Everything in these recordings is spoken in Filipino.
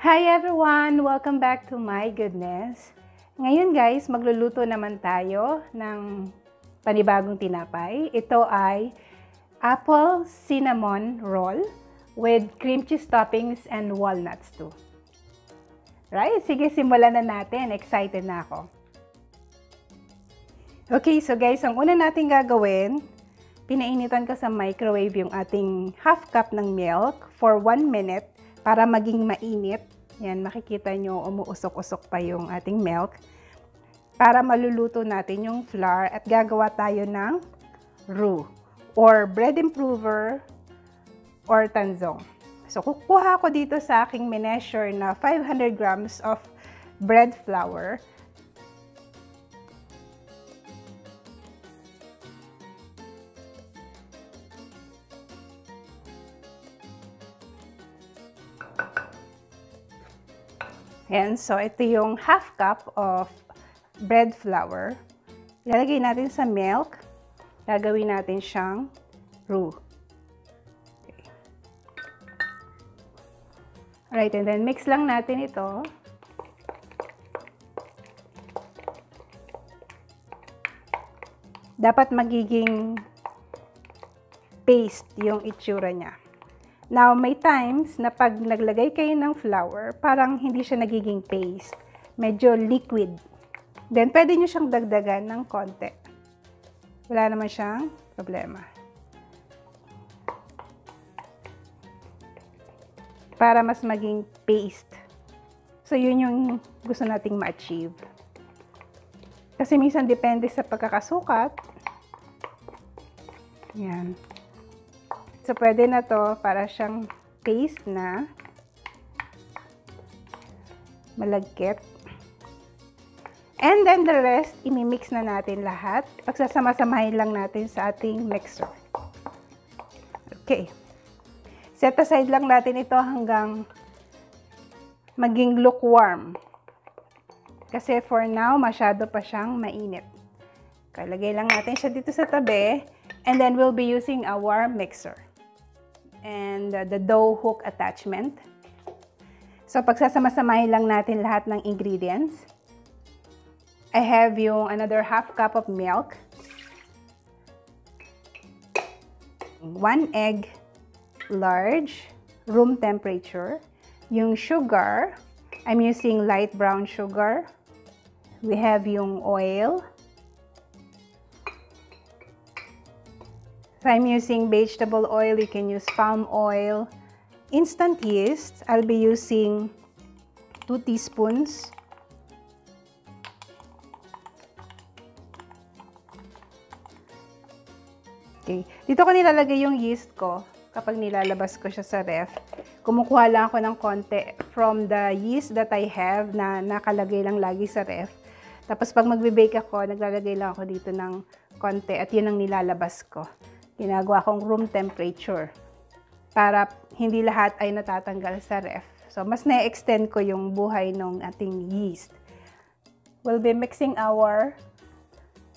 Hi everyone! Welcome back to My Goodness. Ngayon guys, magluluto naman tayo ng panibagong tinapay. Ito ay apple cinnamon roll with cream cheese toppings and walnuts too. Right? Sige, simulan na natin. Excited na ako. Okay, so guys, ang una natin gagawin, pinainitan ko sa microwave yung ating half cup ng milk for 1 minute para maging mainit. Yan, makikita nyo, umuusok-usok pa yung ating milk. Para maluluto natin yung flour at gagawa tayo ng roux or bread improver or tanzong. So, kukuha ko dito sa aking measure na 500 grams of bread flour. Ayan, so ito yung half cup of bread flour. Ilalagay natin sa milk. Gagawin natin siyang roux. Okay. Alright, and then mix lang natin ito. Dapat magiging paste yung itsura niya. Now, may times na pag naglagay kayo ng flour, parang hindi siya nagiging paste. Medyo liquid. Then, pwede nyo siyang dagdagan ng konti. Wala naman siyang problema. Para mas maging paste. So, yun yung gusto nating ma-achieve. Kasi minsan depende sa pagkakasukat. Yan. So, pwede na to para siyang paste na malagkit. And then the rest, imimix na natin lahat. Pagsasama-samahin lang natin sa ating mixer. Okay. Set aside lang natin ito hanggang maging lukewarm. Kasi for now, masyado pa siyang mainit. Kalagay lang natin siya dito sa tabi. And then we'll be using our mixer. And the dough hook attachment. So, pagsasama-samahin lang natin lahat ng ingredients. I have yung another half cup of milk. 1 egg, large, room temperature. Yung sugar, I'm using light brown sugar. We have yung oil. So I'm using vegetable oil, you can use palm oil. Instant yeast, I'll be using 2 teaspoons. Okay, dito ko nilalagay yung yeast ko kapag nilalabas ko siya sa ref. Kumukuha lang ako ng konti from the yeast that I have na nakalagay lang lagi sa ref. Tapos pag magbe-bake ako, naglalagay lang ako dito ng konti at yun ang nilalabas ko. Ginagawa kong room temperature para hindi lahat ay natatanggal sa ref. So, mas na-extend ko yung buhay ng ating yeast. We'll be mixing our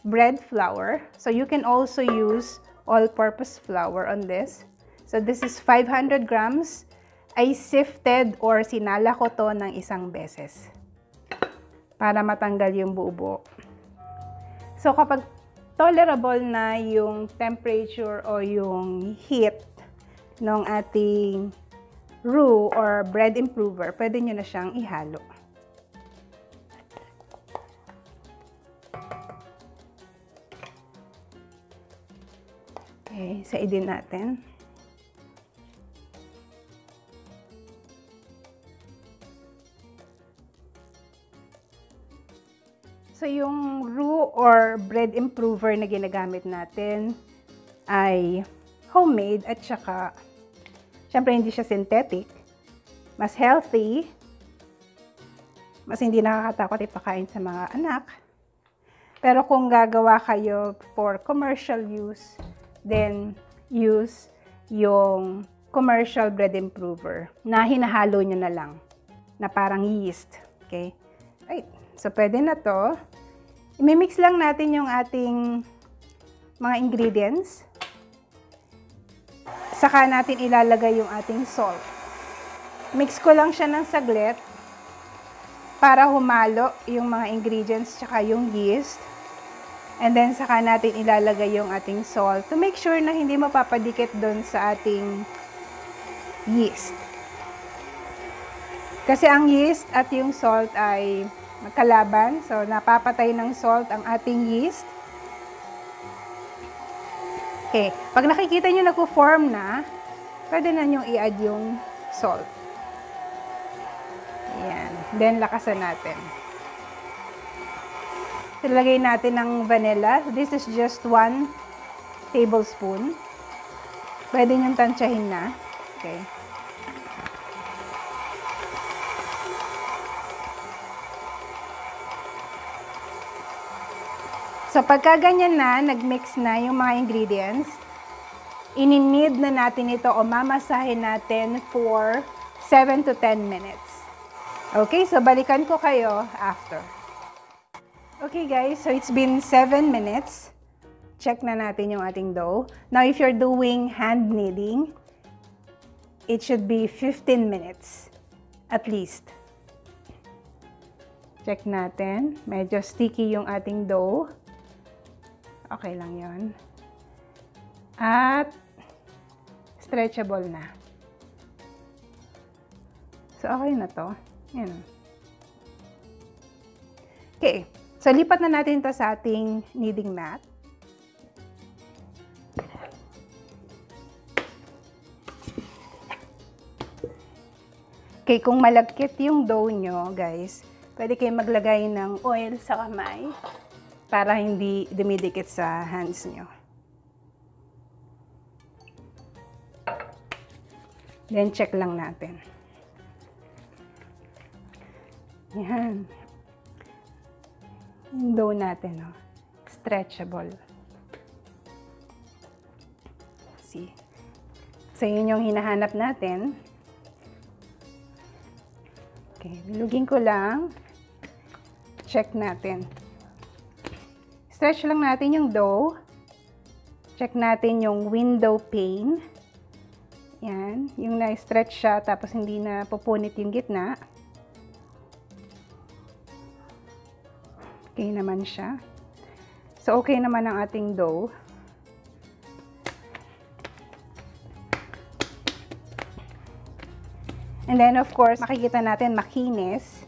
bread flour. So, you can also use all-purpose flour on this. So, this is 500 grams. I sifted or sinala ko to ng 1 beses para matanggal yung buo-buo. So, kapag tolerable na yung temperature o yung heat ng ating roux or bread improver, pwede nyo na siyang ihalo. Okay, saidin natin. So, yung roux or bread improver na ginagamit natin ay homemade at saka, syempre hindi siya synthetic. Mas healthy. Mas hindi nakakatakot ipakain sa mga anak. Pero kung gagawa kayo for commercial use, then use yung commercial bread improver na hinahalo nyo na lang. Na parang yeast. Okay? Right. So, pwede na to. I-mix lang natin yung ating mga ingredients. Saka natin ilalagay yung ating salt. Mix ko lang siya ng saglit para humalo yung mga ingredients tsaka yung yeast. And then, saka natin ilalagay yung ating salt to make sure na hindi mapapadikit doon sa ating yeast. Kasi ang yeast at yung salt ay magkalaban. So, napapatay ng salt ang ating yeast. Okay. Pag nakikita nyo nagpo-form na, pwede na nyo i-add yung salt. Ayan. Then, lakasan natin. Ilagay natin ng vanilla. This is just 1 tablespoon. Pwede niyong tansyahin na. Okay. So, pagka ganyan na, nag-mix na yung mga ingredients, ininid na natin ito o mamasahin natin for 7 to 10 minutes. Okay, so balikan ko kayo after. Okay guys, so it's been 7 minutes. Check na natin yung ating dough. Now, if you're doing hand kneading, it should be 15 minutes at least. Check natin. Medyo sticky yung ating dough. Okay lang yun. At stretchable na. So, okay na to. Yan. Okay. So, lipat na natin ito sa ating kneading mat. Okay, kung malagkit yung dough nyo, guys, pwede kayong maglagay ng oil sa kamay para hindi dumidikit sa hands nyo. Then, check lang natin. Yan. Yung dough natin, oh, stretchable. See? So, yun yung hinahanap natin. Okay, bilugin ko lang. Check natin. Stretch lang natin yung dough. Check natin yung window pane. Yan, yung na-stretch siya tapos hindi na pupunit yung gitna. Okay naman siya. So, okay naman ang ating dough. And then, of course, makikita natin makinis.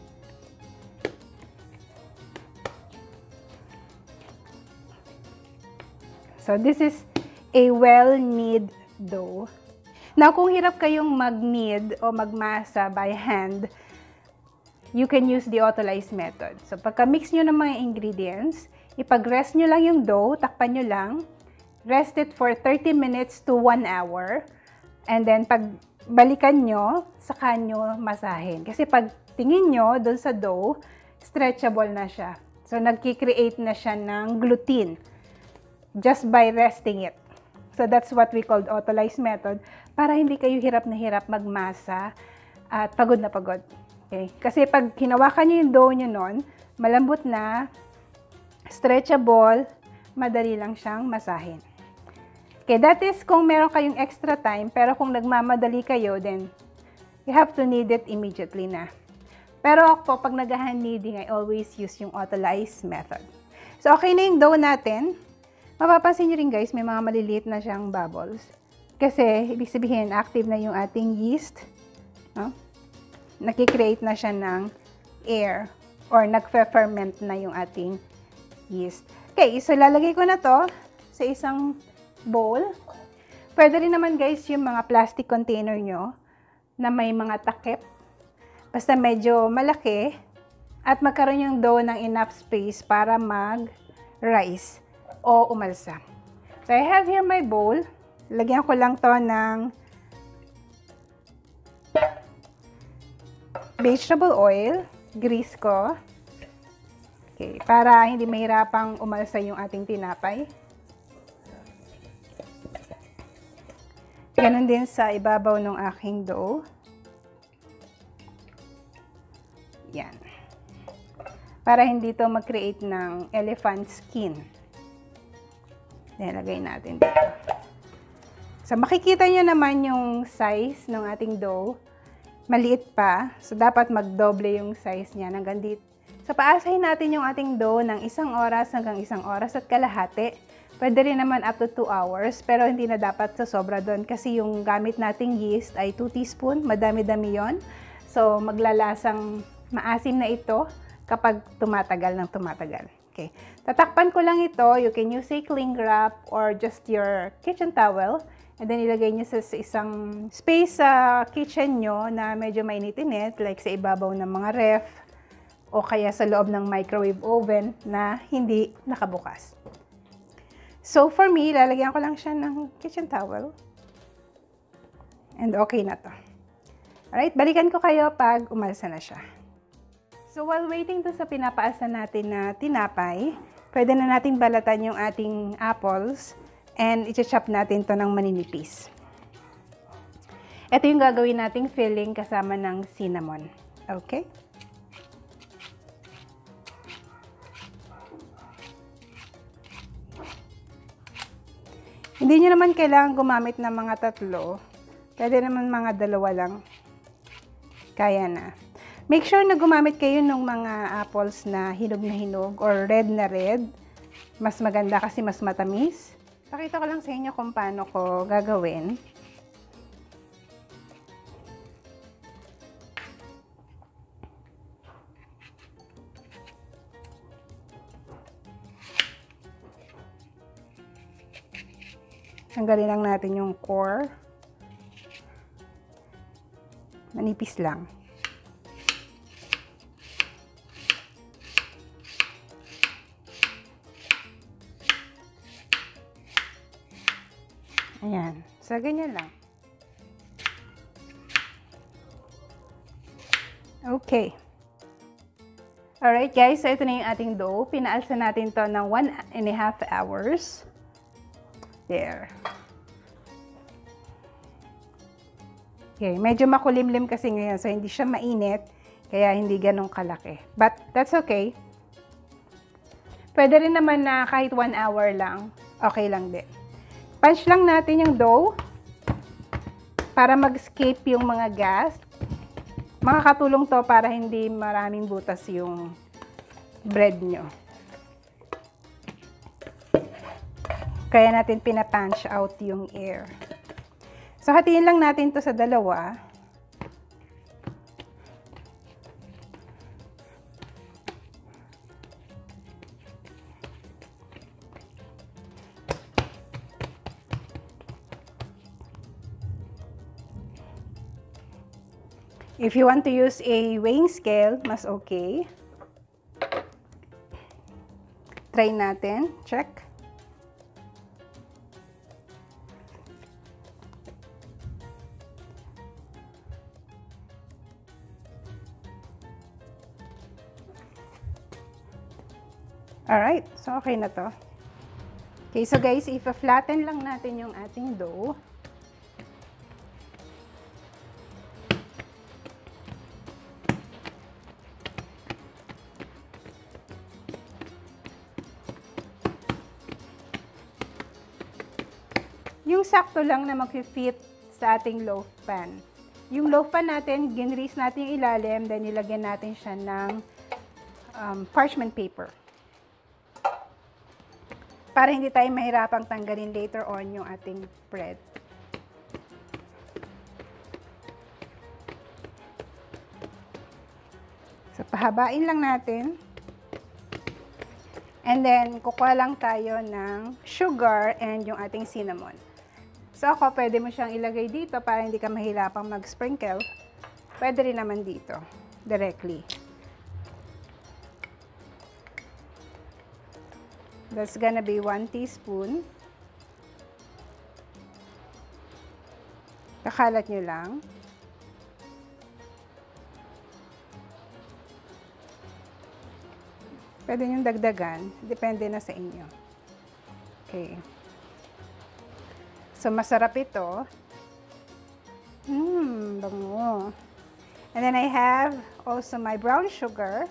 So, this is a well-knead dough. Now, kung hirap kayong mag-knead o magmasa by hand, you can use the Autolyze method. So, pagka-mix nyo ng mga ingredients, ipag-rest nyo lang yung dough, takpan nyo lang, rest it for 30 minutes to 1 hour, and then pag balikan nyo, saka nyo masahin. Kasi pag tingin nyo dun sa dough, stretchable na siya. So, nagki-create na siya ng gluten just by resting it. So, that's what we called Autolyze method para hindi kayo hirap na hirap magmasa at pagod na pagod. Okay? Kasi pag hinawakan nyo yung dough nyo nun, malambot na, stretchable, madali lang siyang masahin. Okay, that is kung meron kayong extra time, pero kung nagmamadali kayo, then you have to knead it immediately na. Pero ako, pag nag-hand kneading, I always use yung Autolyze method. So, okay na yung dough natin. Mapapansin nyo rin guys, may mga maliliit na siyang bubbles. Kasi, ibig sabihin, active na yung ating yeast. No? Nakikreate na siya ng air or nagfe-ferment na yung ating yeast. Okay, so lalagay ko na to sa isang bowl. Pwede rin naman guys yung mga plastic container nyo na may mga takip. Basta medyo malaki at magkaroon yung dough ng enough space para mag-rise o umalsa. So I have here my bowl. Lagyan ko lang to ng vegetable oil, grease ko. Okay, para hindi mahirapang umalsa yung ating tinapay. Ganon din sa ibabaw ng aking dough. Yan. Para hindi to mag-create ng elephant skin. Nilagay natin dito. So, makikita nyo naman yung size ng ating dough. maliit pa. So, dapat magdoble yung size niya hanggang dito. So, paasahin natin yung ating dough ng 1 oras hanggang 1 oras at kalahati. Pwede rin naman up to 2 hours, pero hindi na dapat sa sobra doon kasi yung gamit nating yeast ay 2 teaspoon, madami-dami yon. So, maglalasang maasim na ito kapag tumatagal ng tumatagal. Okay. Tatakpan ko lang ito. You can use a cling wrap or just your kitchen towel. And then, ilagay nyo sa isang space sa kitchen nyo na medyo mainit-init, like sa ibabaw ng mga ref o kaya sa loob ng microwave oven na hindi nakabukas. So, for me, lalagyan ko lang siya ng kitchen towel. And okay na to. Alright, balikan ko kayo pag umalsa na siya. So, while waiting to sa pinapaalsa natin na tinapay, pwede na natin balatan yung ating apples and i-chop natin to ng maninipis. Ito yung gagawin nating filling kasama ng cinnamon. Okay? Hindi nyo naman kailangan gumamit ng mga 3. Pwede naman mga 2 lang. Kaya na. Make sure na gumamit kayo ng mga apples na hinog or red na red. Mas maganda kasi mas matamis. Pakita ko lang sa inyo kung paano ko gagawin. Tanggalin lang natin yung core. Manipis lang. Ayan. So, ganyan lang. Okay. Alright guys, so ito na yung ating dough. Pinaalsa natin to ng 1.5 hours. There. Okay, medyo makulimlim kasi ngayon, so hindi siya mainit, kaya hindi ganun kalaki. But that's okay. Pwede rin naman na kahit 1 hour lang, okay lang din. Punch lang natin yung dough para mag-escape yung mga gas. Makakatulong to para hindi maraming butas yung bread nyo. Kaya natin pina-punch out yung air. So, hatiin lang natin to sa 2. If you want to use a weighing scale, mas okay. Try natin. Check. Alright, so okay na to. Okay, so guys, i-flatten lang natin yung ating dough. Yung sakto lang na mag-fit sa ating loaf pan. Yung loaf pan natin, ginrease natin yung ilalim, then nilagyan natin siya ng parchment paper. Para hindi tayo mahirapang tanggalin later on yung ating bread. So, pahabain lang natin. And then, kukuha lang tayo ng sugar and yung ating cinnamon. So, ako, pwede mo siyang ilagay dito para hindi ka mahirapang mag-sprinkle. Pwede rin naman dito, directly. That's gonna be 1 teaspoon. Kakalat nyo lang. Pwede nyo dagdagan. Depende na sa inyo. Okay. So, masarap ito. Bango. And then I have also my brown sugar.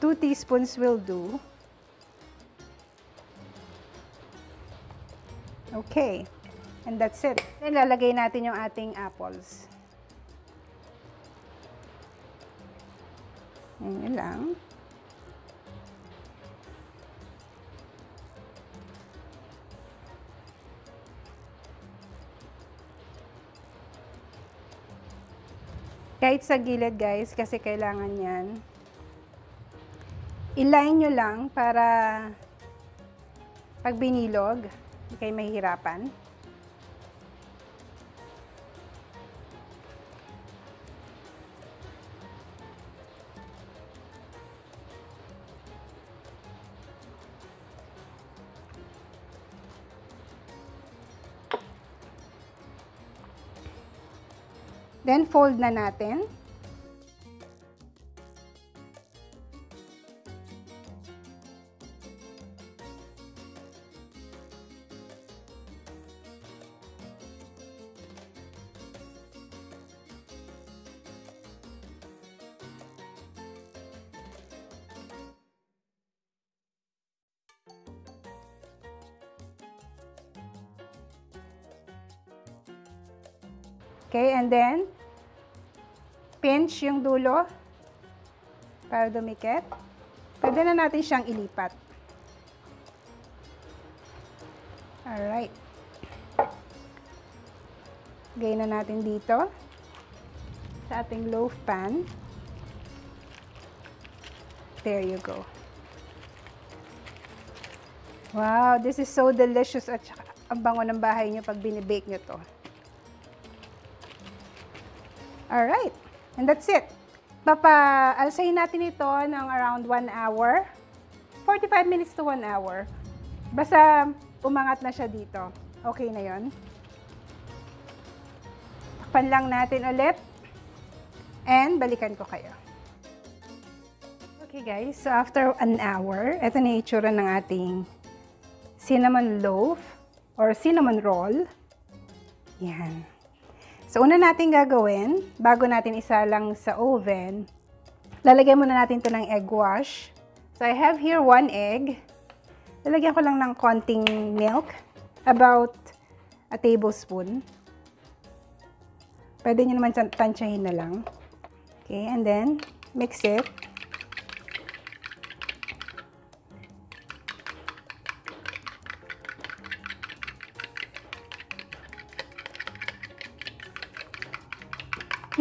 2 teaspoons will do. Okay. And that's it. Then, lalagay natin yung ating apples. Ayan lang. Kahit sa gilid, guys, kasi kailangan yan. I-line nyo lang para pag binilog, hindi kayo mahihirapan. Then, fold na natin. Okay, and then, pinch yung dulo para dumikit. Pwede na natin siyang ilipat. Alright. Lagay na natin dito sa ating loaf pan. There you go. Wow, this is so delicious at ang bango ng bahay nyo pag binibake nyo to. Alright, and that's it. Alsayin natin ito ng around 1 hour. 45 minutes to 1 hour. Basta umangat na siya dito. Okay na yon. Takpan lang natin ulit. And balikan ko kayo. Okay guys, so after 1 hour, ito na yung itsura ng ating cinnamon loaf or cinnamon roll. Yan. So, una natin gagawin, bago natin isalang sa oven, lalagyan muna natin ito ng egg wash. So, I have here 1 egg. Lalagyan ko lang ng konting milk, about a tablespoon. Pwede nyo naman tansyahin na lang. Okay, and then, mix it.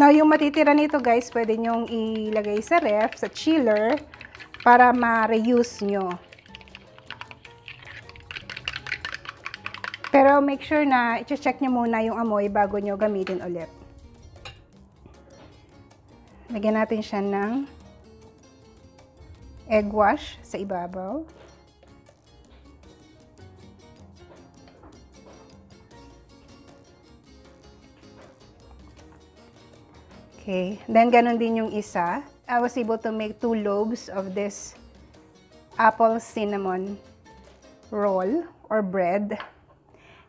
Now, yung matitira nito guys, pwede nyong ilagay sa ref, sa chiller, para ma-reuse nyo. Pero make sure na i-check nyo muna yung amoy bago nyo gamitin ulit. Lagyan natin siya ng egg wash sa ibabaw. Okay, then ganun din yung isa. I was able to make 2 loaves of this apple cinnamon roll or bread.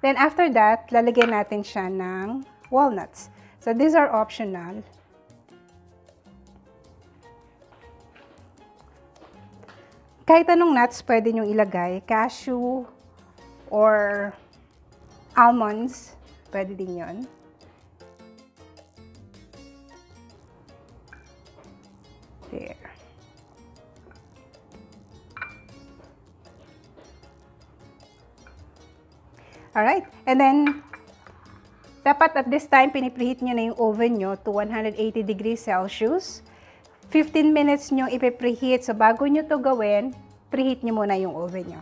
Then after that, lalagyan natin siya ng walnuts. So these are optional. Kahit anong nuts pwede nyong ilagay, cashew or almonds, pwede din yon. There. Alright, and then, dapat at this time, pinipreheat nyo na yung oven nyo to 180 degrees Celsius. 15 minutes nyo ipipreheat. So, bago nyo to gawin, preheat nyo muna yung oven nyo.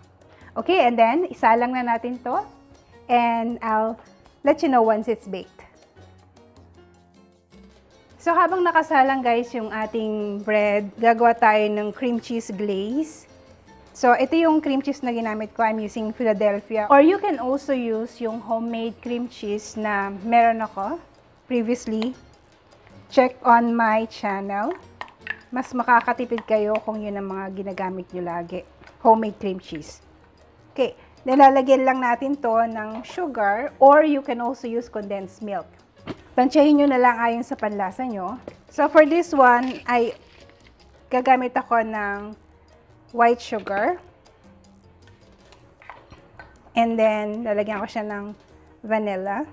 Okay, and then, isalang na natin to. And I'll let you know once it's baked. So, habang nakasalang guys yung ating bread, gagawa tayo ng cream cheese glaze. So, ito yung cream cheese na ginamit ko. I'm using Philadelphia. Or you can also use yung homemade cream cheese na meron ako previously. Check on my channel. Mas makakatipid kayo kung yun ang mga ginagamit nyo lagi. Homemade cream cheese. Okay, nilalagyan lang natin to ng sugar or you can also use condensed milk. Tansyahin nyo na lang ayon sa panlasa nyo. So, for this one, ay gagamit ako ng white sugar. And then, lalagyan ko siya ng vanilla.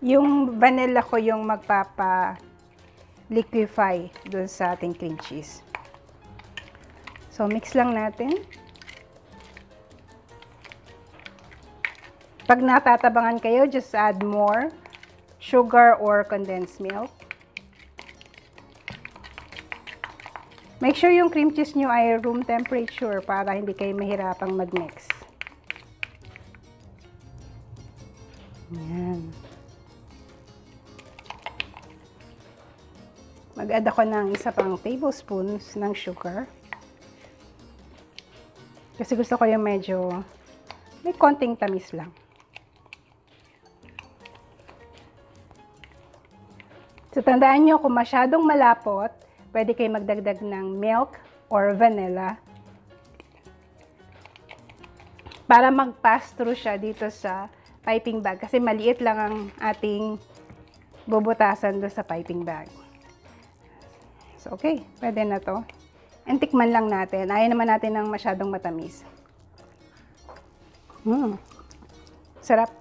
Yung vanilla ko yung magpapa-liquefy dun sa ating cream cheese. So, mix lang natin. Pag natatabangan kayo, just add more sugar or condensed milk. Make sure yung cream cheese nyo ay room temperature para hindi kayo mahirapang mag-mix. Ayan. Mag-add ako ng isa pang tablespoons ng sugar. Kasi gusto ko yung medyo may konting tamis lang. So, tandaan nyo, kung masyadong malapot, pwede kayo magdagdag ng milk or vanilla para mag-pass through siya dito sa piping bag. Kasi maliit lang ang ating bubutasan doon sa piping bag. So, okay. Pwede na to. And tikman lang natin. Ayaw naman natin ng masyadong matamis. Sarap.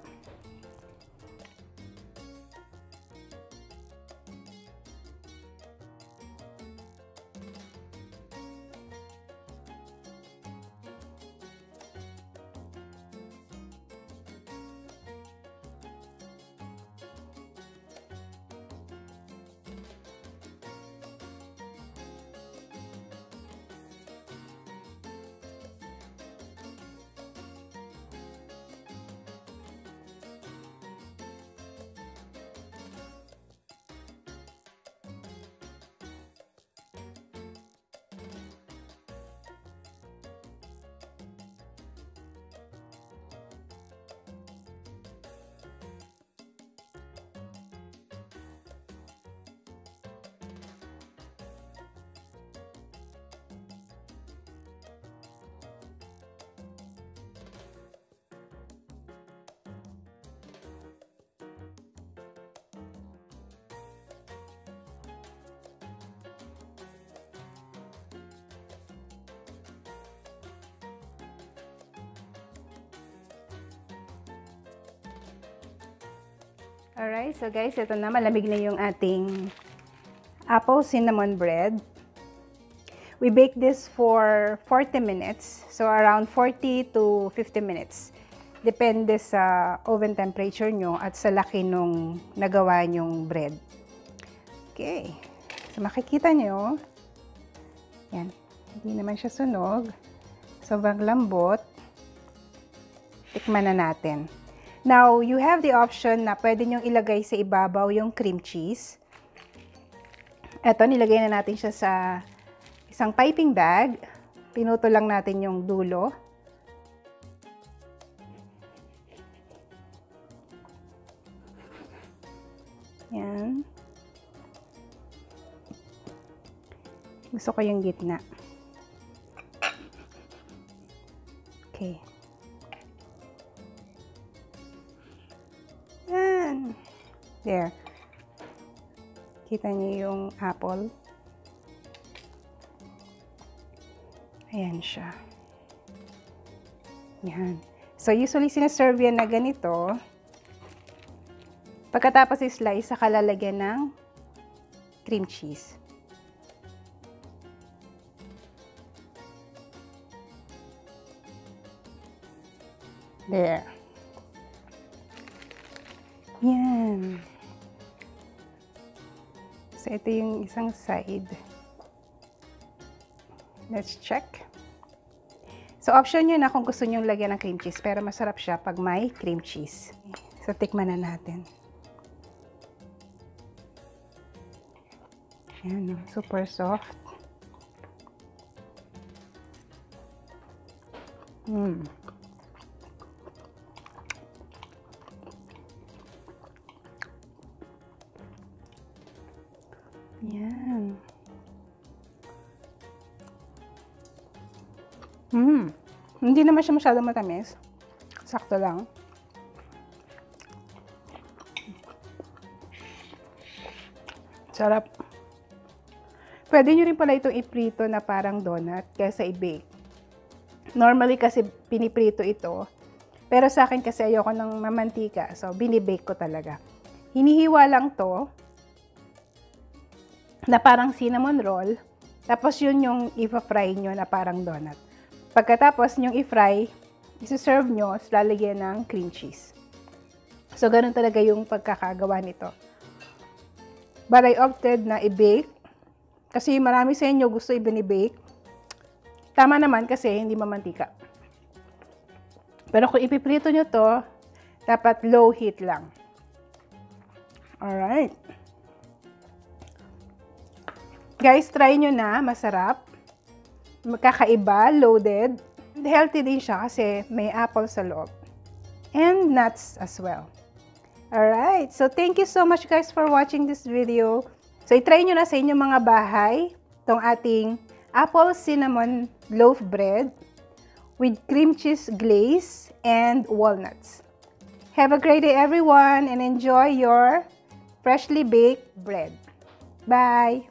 Alright, so guys, ito na, malamig na yung ating apple cinnamon bread. We bake this for 40 minutes, so around 40 to 50 minutes. Depende sa oven temperature nyo at sa laki nung nagawa nyong bread. Okay, so makikita nyo, yan, hindi naman siya sunog. Sobrang lambot. Tikman na natin. Now, you have the option na pwede nyong ilagay sa ibabaw yung cream cheese. Eto, nilagay na natin siya sa isang piping bag. Pinuto lang natin yung dulo. Yan. Gusto ko yung gitna. Okay. There. Kita niyo yung apple. Ayan siya. Yan. So, usually sinaserve yan na ganito. Pagkatapos i-slice, saka lalagyan ng cream cheese. There. Yan. So, ito yung isang side. Let's check. So, option nyo na kung gusto nyo lagyan ng cream cheese. Pero masarap siya pag may cream cheese. So, tikman na natin. Yan, super soft. Yan. Hindi naman siya masyadong matamis. Sakto lang. Sarap. Pwede nyo rin pala itong iprito na parang donut kaysa i-bake. Normally kasi piniprito ito. Pero sa akin kasi ayoko ng mamantika. So, binibake ko talaga. Hinihiwa lang to na parang cinnamon roll. Tapos yun yung ipa-fry nyo na parang donut. Pagkatapos nyong i-fry, isi-serve nyo, lalagyan ng cream cheese. So, ganun talaga yung pagkakagawa nito. But I opted na i-bake. Kasi marami sa inyo gusto i-bake. Tama naman kasi hindi mamantika. Pero kung ipiprito nyo to, dapat low heat lang. Alright. Guys, try nyo na. Masarap. Magkakaiba, loaded. Healthy din siya kasi may apple sa loob. And nuts as well. Alright. So, thank you so much guys for watching this video. So, itry nyo na sa inyong mga bahay itong ating apple cinnamon loaf bread with cream cheese glaze and walnuts. Have a great day everyone and enjoy your freshly baked bread. Bye!